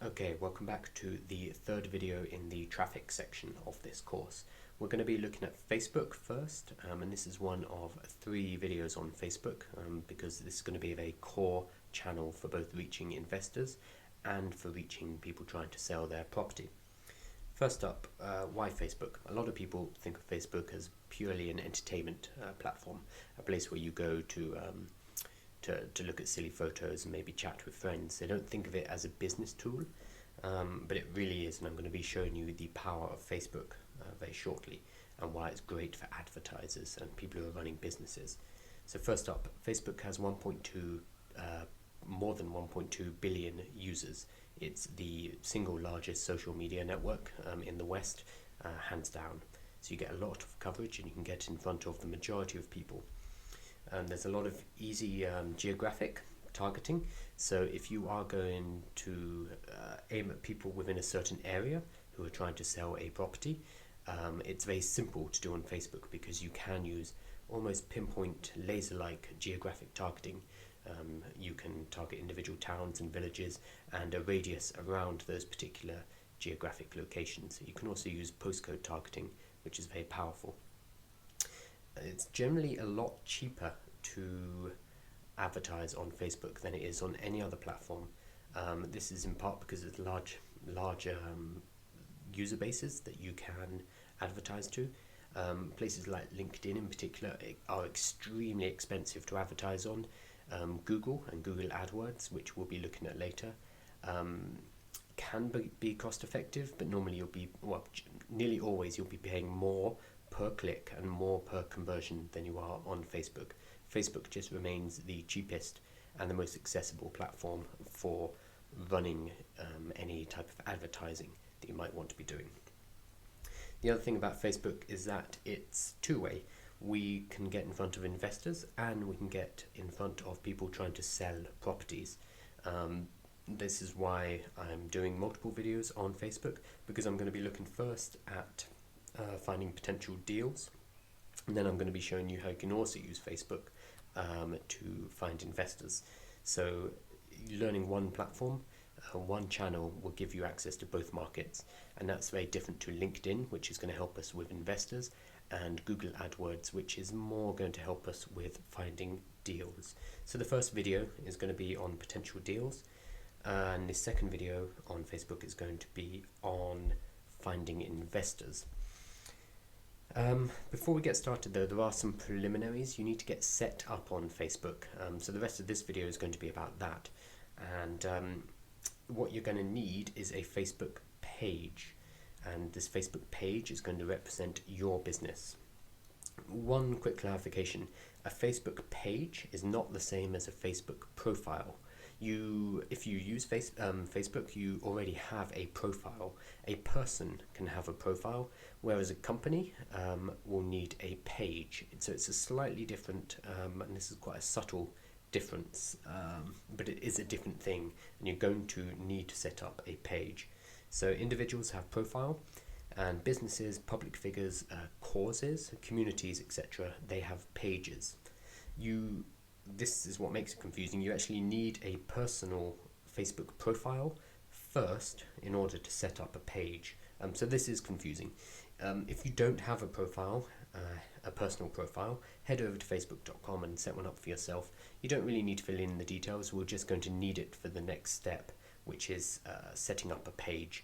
Okay, welcome back to the third video in the traffic section of this course. We're going to be looking at Facebook first, and this is one of 3 videos on Facebook because this is going to be a very core channel for both reaching investors and for reaching people trying to sell their property. First up, why Facebook? A lot of people think of Facebook as purely an entertainment platform, a place where you go to look at silly photos and maybe chat with friends. They don't think of it as a business tool, but it really is, and I'm going to be showing you the power of Facebook very shortly and why it's great for advertisers and people who are running businesses. So first up, Facebook has more than 1.2 billion users. It's the single largest social media network in the West, hands down. So you get a lot of coverage and you can get in front of the majority of people. There's a lot of easy geographic targeting, so if you are going to aim at people within a certain area who are trying to sell a property, it's very simple to do on Facebook because you can use almost pinpoint laser-like geographic targeting. You can target individual towns and villages and a radius around those particular geographic locations. You can also use postcode targeting, which is very powerful. It's generally a lot cheaper to advertise on Facebook than it is on any other platform. This is in part because of large user bases that you can advertise to. Places like LinkedIn in particular are extremely expensive to advertise on. Google and Google AdWords, which we'll be looking at later, can be cost effective, but normally nearly always you'll be paying more per click and more per conversion than you are on Facebook. Facebook just remains the cheapest and the most accessible platform for running any type of advertising that you might want to be doing. The other thing about Facebook is that it's two-way. We can get in front of investors and we can get in front of people trying to sell properties. This is why I'm doing multiple videos on Facebook, because I'm going to be looking first at finding potential deals, and then I'm going to be showing you how you can also use Facebook to find investors. So learning one platform, one channel will give you access to both markets, and that's very different to LinkedIn, which is going to help us with investors, and Google AdWords, which is more going to help us with finding deals. So the first video is going to be on potential deals, and the second video on Facebook is going to be on finding investors. Before we get started though, there are some preliminaries. You need to get set up on Facebook. So the rest of this video is going to be about that. And what you're going to need is a Facebook page. And this Facebook page is going to represent your business. One quick clarification: a Facebook page is not the same as a Facebook profile. If you use Facebook, you already have a profile. A person can have a profile, whereas a company will need a page. So it's a slightly different, and this is quite a subtle difference, but it is a different thing, and you're going to need to set up a page. So individuals have profile, and businesses, public figures, causes, communities, etc., they have pages. This is what makes it confusing. You actually need a personal Facebook profile first in order to set up a page. So this is confusing. If you don't have a profile, a personal profile, head over to facebook.com and set one up for yourself. You don't really need to fill in the details. We're just going to need it for the next step, which is setting up a page.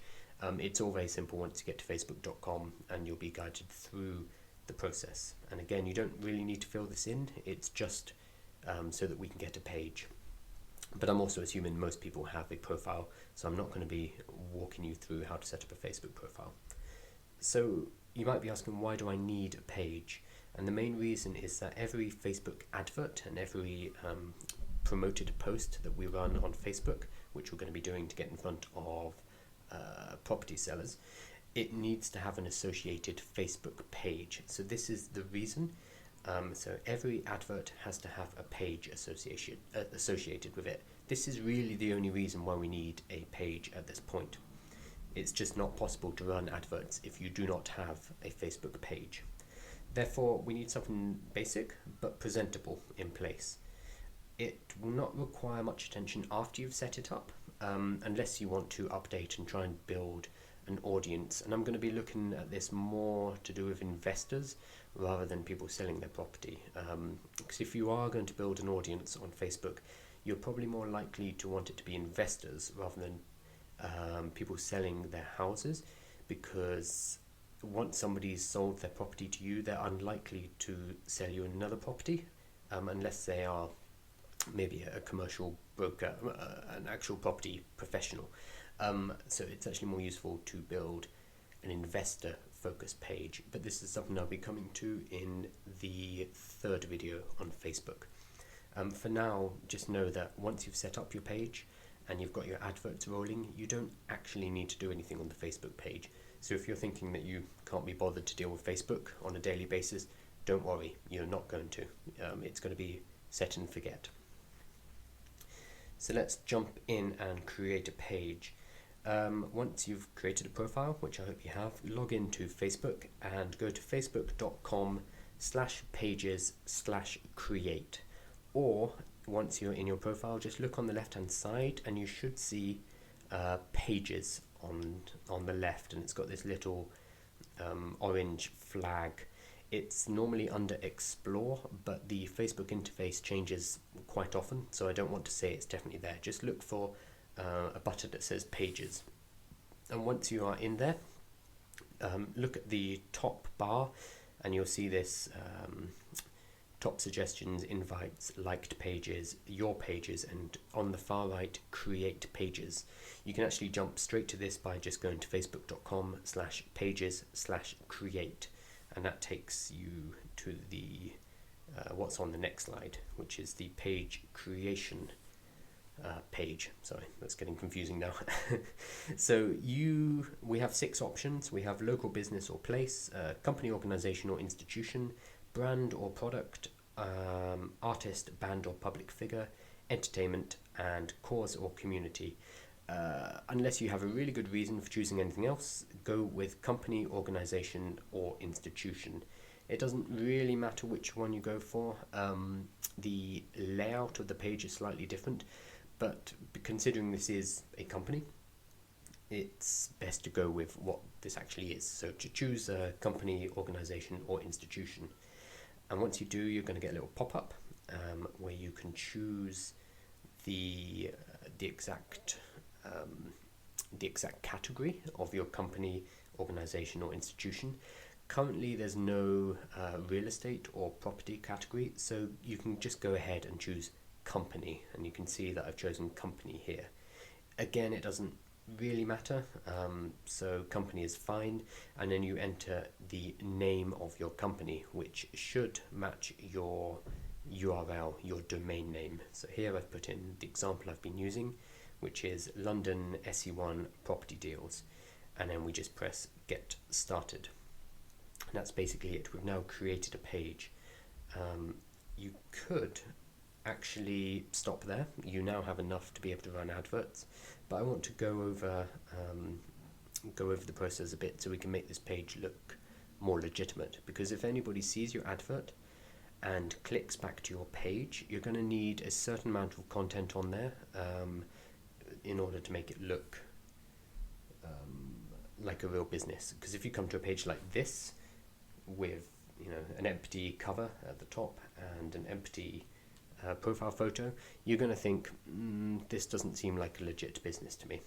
It's all very simple once you get to facebook.com, and you'll be guided through the process. And again, you don't really need to fill this in. It's just so that we can get a page. But I'm also assuming most people have a profile, so I'm not going to be walking you through how to set up a Facebook profile. So you might be asking, why do I need a page? And the main reason is that every Facebook advert and every promoted post that we run on Facebook, which we're going to be doing to get in front of property sellers, it needs to have an associated Facebook page. So this is the reason. So every advert has to have a page associated with it. This is really the only reason why we need a page at this point. It's just not possible to run adverts if you do not have a Facebook page. Therefore, we need something basic but presentable in place. It will not require much attention after you've set it up. unless you want to update and try and build an audience. And I'm going to be looking at this more to do with investors rather than people selling their property. Because if you are going to build an audience on Facebook, you're probably more likely to want it to be investors rather than people selling their houses, because once somebody's sold their property to you, they're unlikely to sell you another property unless they are maybe a commercial broker, an actual property professional. So it's actually more useful to build an investor focused page, but this is something I'll be coming to in the third video on Facebook. For now, just know that once you've set up your page and you've got your adverts rolling, you don't actually need to do anything on the Facebook page. So if you're thinking that you can't be bothered to deal with Facebook on a daily basis, don't worry, you're not going to. It's going to be set and forget. So let's jump in and create a page. Once you've created a profile, which I hope you have, log into Facebook and go to facebook.com/pages/create. Or once you're in your profile, just look on the left hand side and you should see pages on the left, and it's got this little orange flag. It's normally under Explore, but the Facebook interface changes quite often, so I don't want to say it's definitely there. Just look for a button that says Pages. And once you are in there, look at the top bar and you'll see this top suggestions, invites, liked pages, your pages, and on the far right, create pages. You can actually jump straight to this by just going to facebook.com/pages/create, and that takes you to the what's on the next slide, which is the page creation page. Sorry, that's getting confusing now. So we have 6 options. We have local business or place, company, organization or institution, brand or product, artist, band or public figure, entertainment, and cause or community. Unless you have a really good reason for choosing anything else, go with company, organization, or institution. It doesn't really matter which one you go for. The layout of the page is slightly different, but considering this is a company, it's best to go with what this actually is. So to choose a company, organization, or institution. And once you do, you're going to get a little pop-up where you can choose the exact category of your company, organization, or institution. Currently, there's no real estate or property category, so you can just go ahead and choose company, and you can see that I've chosen company here. Again, it doesn't really matter, so company is fine, and then you enter the name of your company, which should match your URL, your domain name. So here I've put in the example I've been using, which is London SE1 Property Deals, and then we just press get started. And that's basically it. We've now created a page. You could actually stop there. You now have enough to be able to run adverts, but I want to go over the process a bit so we can make this page look more legitimate, because if anybody sees your advert and clicks back to your page, you're going to need a certain amount of content on there in order to make it look like a real business. Because if you come to a page like this with an empty cover at the top and an empty profile photo, you're going to think this doesn't seem like a legit business to me.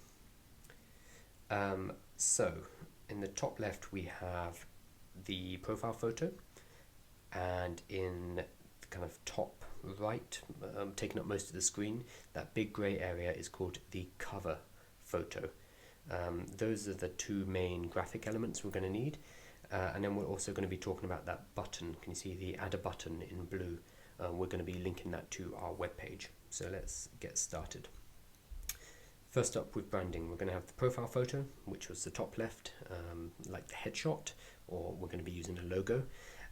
So in the top left we have the profile photo, and in the kind of top right, taking up most of the screen, that big grey area is called the cover photo. Those are the 2 main graphic elements we're going to need, and then we're also going to be talking about that button. Can you see the add a button in blue? We're going to be linking that to our webpage. So let's get started. First up with branding, we're going to have the profile photo, which was the top left, like the headshot, or we're going to be using a logo,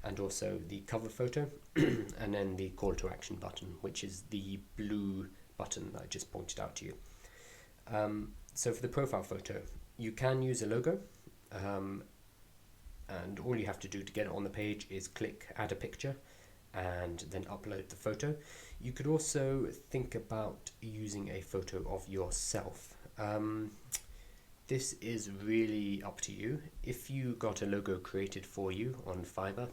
and also the cover photo, and then the call to action button, which is the blue button that I just pointed out to you. So for the profile photo, you can use a logo, and all you have to do to get it on the page is click add a picture and then upload the photo. You could also think about using a photo of yourself. This is really up to you. If you got a logo created for you on Fiverr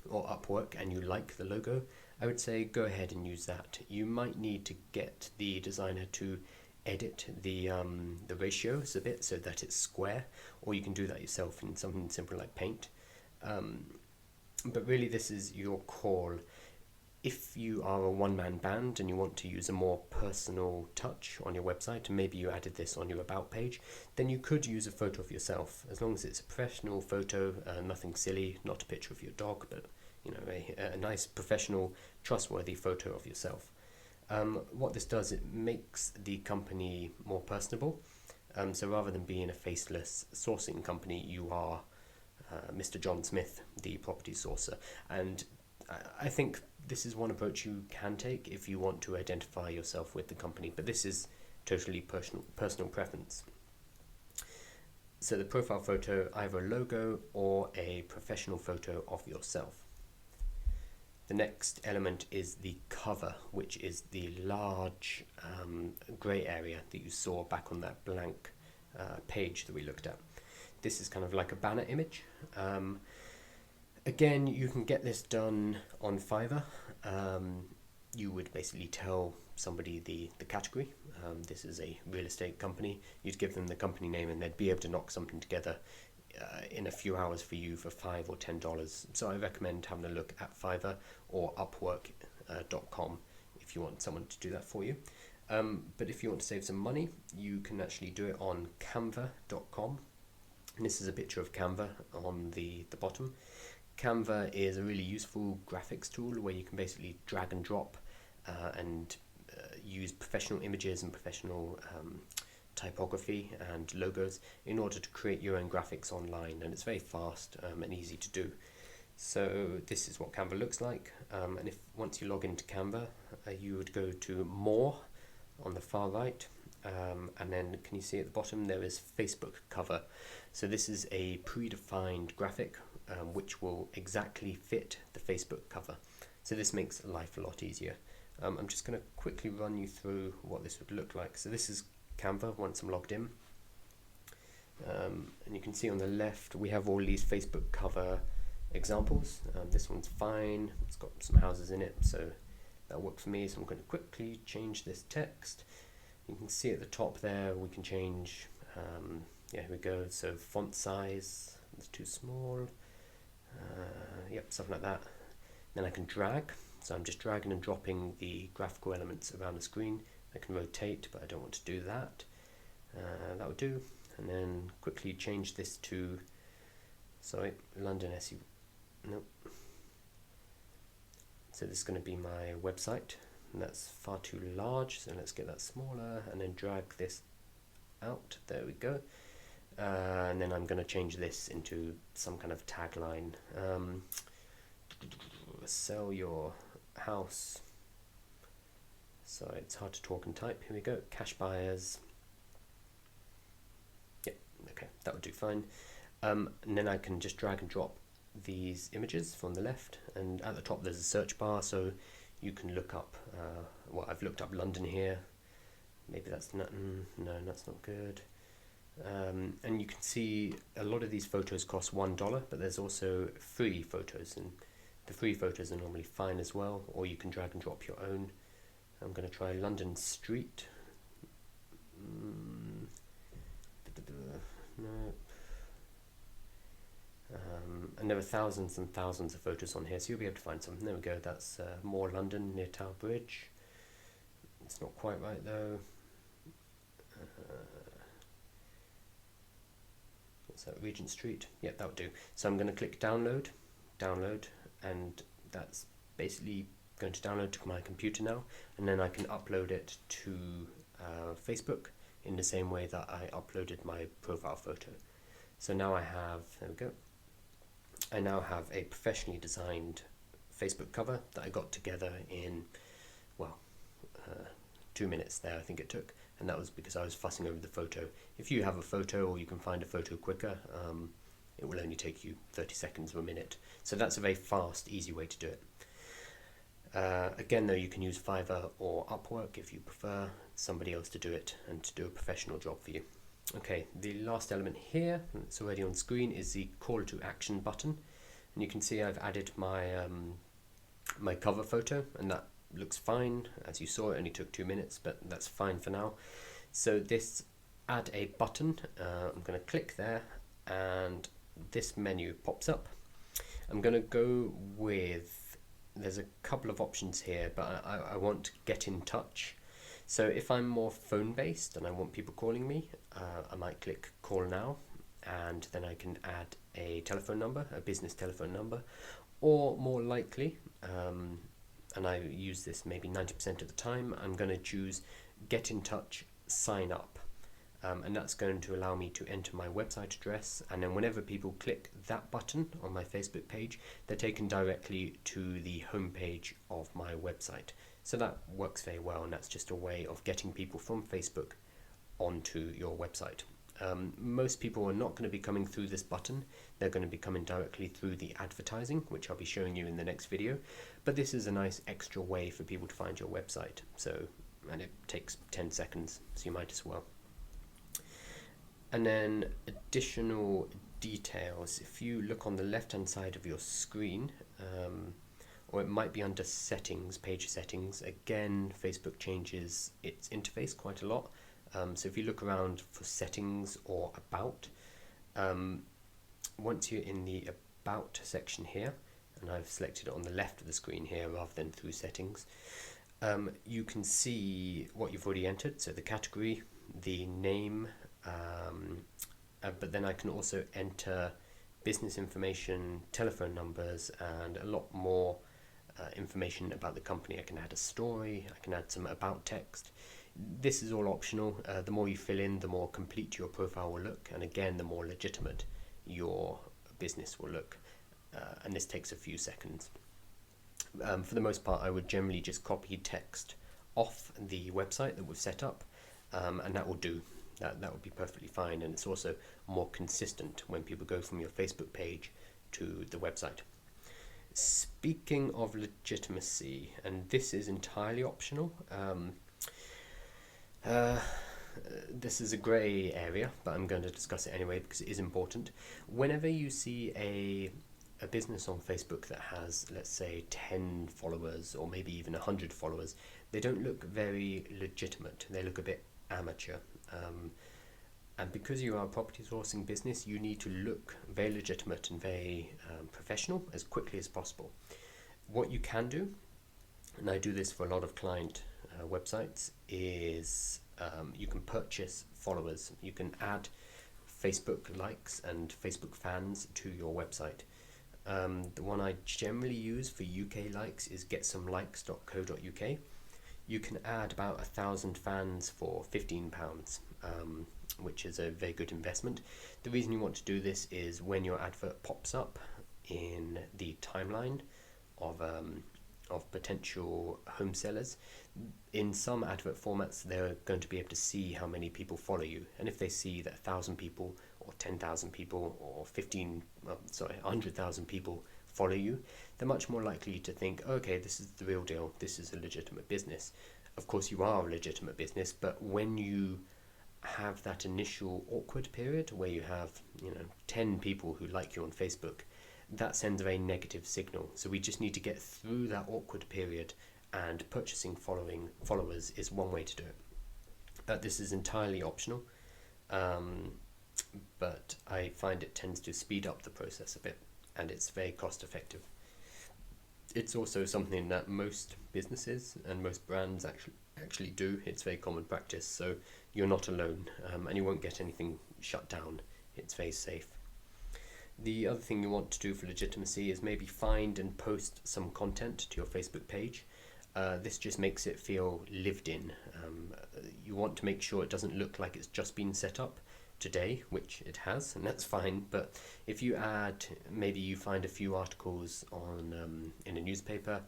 or Upwork and you like the logo, I would say go ahead and use that. You might need to get the designer to edit the ratios a bit so that it's square, or you can do that yourself in something simple like Paint. But really this is your call. If you are a one-man band and you want to use a more personal touch on your website, and maybe you added this on your About page, then you could use a photo of yourself, as long as it's a professional photo, nothing silly, not a picture of your dog, but you know, a nice, professional, trustworthy photo of yourself. What this does, it makes the company more personable. So rather than being a faceless sourcing company, you are Mr. John Smith, the property sourcer. And I think this is one approach you can take if you want to identify yourself with the company, but this is totally personal preference. So the profile photo, either a logo or a professional photo of yourself. The next element is the cover, which is the large grey area that you saw back on that blank page that we looked at. This is kind of like a banner image. Again, you can get this done on Fiverr. You would basically tell somebody the category. This is a real estate company. You'd give them the company name and they'd be able to knock something together in a few hours for you for $5 or $10. So I recommend having a look at Fiverr or Upwork.com if you want someone to do that for you. But if you want to save some money, you can actually do it on Canva.com. And this is a picture of Canva on the bottom. Canva is a really useful graphics tool where you can basically drag and drop and use professional images and professional typography and logos in order to create your own graphics online, and it's very fast and easy to do. So this is what Canva looks like, and if once you log into Canva, you would go to More on the far right, and then can you see at the bottom there is Facebook cover. So this is a predefined graphic which will exactly fit the Facebook cover. So this makes life a lot easier. I'm just going to quickly run you through what this would look like. So this is Canva once I'm logged in. And you can see on the left we have all these Facebook cover examples. This one's fine, it's got some houses in it, so that'll work for me. So I'm going to quickly change this text. You can see at the top there we can change, yeah, here we go, so font size, it's too small, yep, something like that. Then I can drag, so I'm just dragging and dropping the graphical elements around the screen. I can rotate, but I don't want to do that. That would do. And then quickly change this to, sorry, London SE, nope. So this is going to be my website, and that's far too large, so let's get that smaller, and then drag this out, there we go. And then I'm going to change this into some kind of tagline. Sell your house. Sorry, it's hard to talk and type. Here we go. Cash buyers. Yeah, okay, that would do fine. And then I can just drag and drop these images from the left, and at the top there's a search bar, so you can look up, well, I've looked up London here. Maybe that's not, no, that's not good. And you can see a lot of these photos cost $1, but there's also free photos, and the free photos are normally fine as well, or you can drag and drop your own. I'm going to try London Street. No. And there are thousands and thousands of photos on here, so you'll be able to find something. There we go, that's More London near Tower Bridge. It's not quite right though. What's that, Regent Street? Yeah, that would do. So I'm going to click download, and that's basically going to download to my computer now, and then I can upload it to Facebook in the same way that I uploaded my profile photo. So now I have, there we go, I now have a professionally designed Facebook cover that I got together in, well, 2 minutes there I think it took, and that was because I was fussing over the photo. If you have a photo, or you can find a photo quicker, it will only take you 30 seconds or a minute. So that's a very fast, easy way to do it. Again, though, you can use Fiverr or Upwork if you prefer somebody else to do it and to do a professional job for you. Okay, the last element here, that's already on screen, is the call to action button. And you can see I've added my my cover photo, and that looks fine. As you saw, it only took 2 minutes, but that's fine for now. So this add a button, I'm going to click there, and this menu pops up. I'm going to go with, there's a couple of options here, but I want to get in touch. So if I'm more phone based and I want people calling me, I might click call now, and then I can add a telephone number, a business telephone number, or more likely, and I use this maybe 90% of the time, I'm going to choose get in touch, sign up. And that's going to allow me to enter my website address, and then whenever people click that button on my Facebook page, they're taken directly to the homepage of my website. So that works very well, and that's just a way of getting people from Facebook onto your website. Most people are not going to be coming through this button. They're going to be coming directly through the advertising, which I'll be showing you in the next video. But this is a nice extra way for people to find your website. So, and it takes 10 seconds, so you might as well. And then additional details. If you look on the left hand side of your screen, or it might be under settings, page settings, again Facebook changes its interface quite a lot. So if you look around for settings or about, once you're in the about section here, and I've selected it on the left of the screen here rather than through settings, you can see what you've already entered, so the category, the name, but then I can also enter business information, telephone numbers, and a lot more information about the company. I can add a story, I can add some about text. This is all optional. The more you fill in, the more complete your profile will look, and again, the more legitimate your business will look. And this takes a few seconds. For the most part, I would generally just copy text off the website that we've set up, and that will do. That would be perfectly fine, and it's also more consistent when people go from your Facebook page to the website. Speaking of legitimacy, and this is entirely optional, this is a grey area, but I'm going to discuss it anyway because it is important. Whenever you see a business on Facebook that has, let's say, 10 followers or maybe even 100 followers, they don't look very legitimate. They look a bit amateur. And because you are a property sourcing business, you need to look very legitimate and very professional as quickly as possible. What you can do, and I do this for a lot of client websites, is you can purchase followers. You can add Facebook likes and Facebook fans to your website. The one I generally use for UK likes is getsomelikes.co.uk. You can add about 1,000 fans for £15, which is a very good investment. The reason you want to do this is when your advert pops up in the timeline of potential home sellers, in some advert formats they're going to be able to see how many people follow you, and if they see that 1,000 people or 10,000 people or 100,000 people follow you, they're much more likely to think, okay, this is the real deal, this is a legitimate business. Of course you are a legitimate business, but when you have that initial awkward period where you have 10 people who like you on Facebook, that sends a very negative signal. So we just need to get through that awkward period, and purchasing followers is one way to do it. This is entirely optional, but I find it tends to speed up the process a bit, and it's very cost effective. It's also something that most businesses and most brands actually do. It's very common practice, so you're not alone, and you won't get anything shut down. It's very safe. The other thing you want to do for legitimacy is maybe find and post some content to your Facebook page. This just makes it feel lived in. You want to make sure it doesn't look like it's just been set up today, which it has, and that's fine. But if you add, maybe you find a few articles on in a newspaper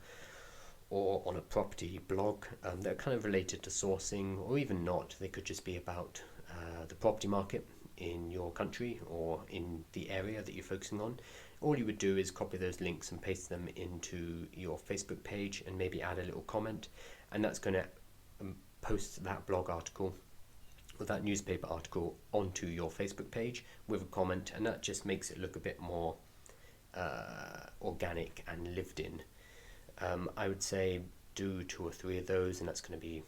or on a property blog that are kind of related to sourcing, or even not, they could just be about the property market. in your country or in the area that you're focusing on, all you would do is copy those links and paste them into your Facebook page and maybe add a little comment, and that's going to post that blog article or that newspaper article onto your Facebook page with a comment, and that just makes it look a bit more organic and lived in. I would say do 2 or 3 of those, and that's going to be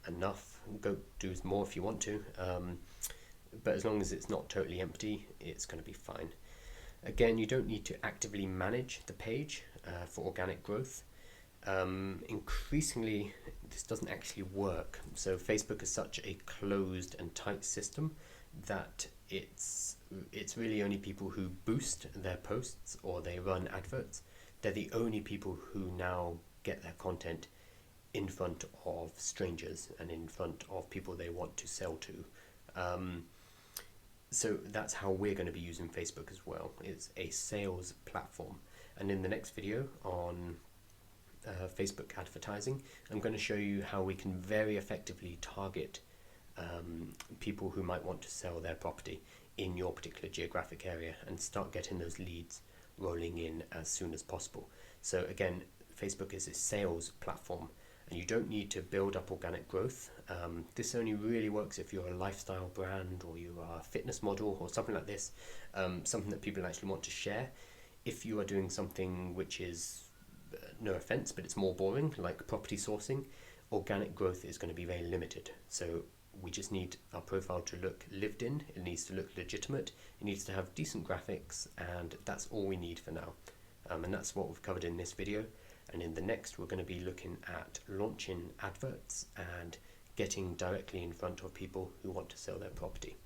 enough. Go do more if you want to, but as long as it's not totally empty, it's going to be fine. Again, you don't need to actively manage the page for organic growth. Increasingly, this doesn't actually work. So Facebook is such a closed and tight system that it's really only people who boost their posts or they run adverts. They're the only people who now get their content in front of strangers and in front of people they want to sell to. So that's how we're going to be using Facebook as well. It's a sales platform. And in the next video on Facebook advertising, I'm going to show you how we can very effectively target people who might want to sell their property in your particular geographic area and start getting those leads rolling in as soon as possible. So again, Facebook is a sales platform, and you don't need to build up organic growth. This only really works if you're a lifestyle brand or you are a fitness model or something like this, something that people actually want to share. If you are doing something which is, no offense, but it's more boring, like property sourcing, organic growth is going to be very limited. So we just need our profile to look lived in, it needs to look legitimate, it needs to have decent graphics, and that's all we need for now. And that's what we've covered in this video. And in the next, we're going to be looking at launching adverts and getting directly in front of people who want to sell their property.